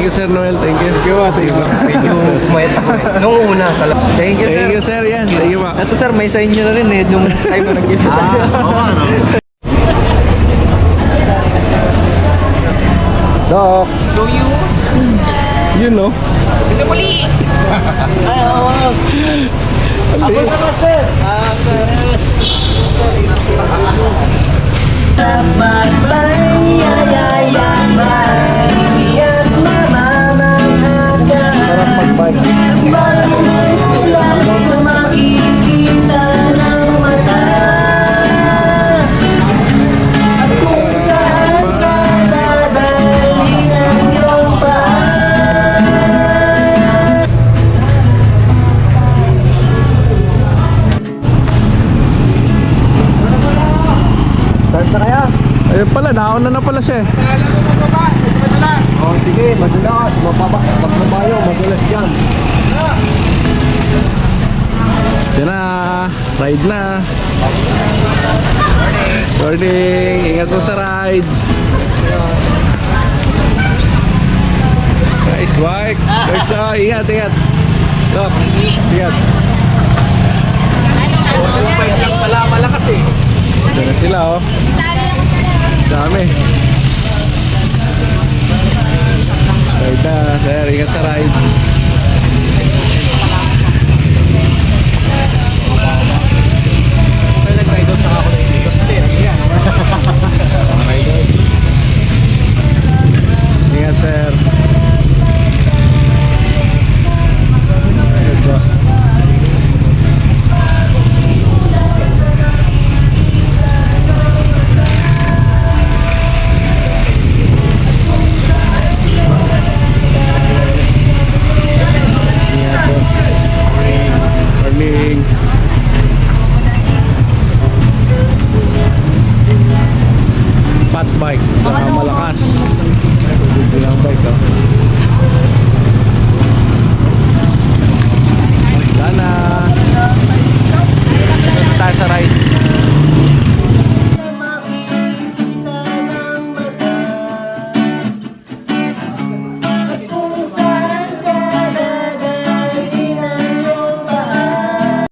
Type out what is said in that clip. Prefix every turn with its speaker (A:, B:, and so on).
A: you Sir Noel, thank you.
B: Thank you.
C: Medyo kumayat ako eh. Nung una talaga. Thank you, sir.
A: Thank you Sir, yan. Thank you pa.
C: Ito, sir, may sa inyo na rin eh. Yung last time na nagkita tayo.
A: Doc,
C: So
A: you know.
C: Gusto muli! Ay, oo. Ako naman, sir.
A: Sarap mag-bike.
B: Start na kaya?
A: Ayun pala, nauna na pala siya eh.
B: Oh, sige, madulas. Magbabayo, madulas dyan.
A: Yan na, ride na. Morning, ingat mo sa ride. Nice bike. Nice, ingat, ingat. Doc, ingat.
C: Bike lang pala, malakas eh.
A: Diyan na sila oh. Dami. Ride na, sir, ingat sa ride.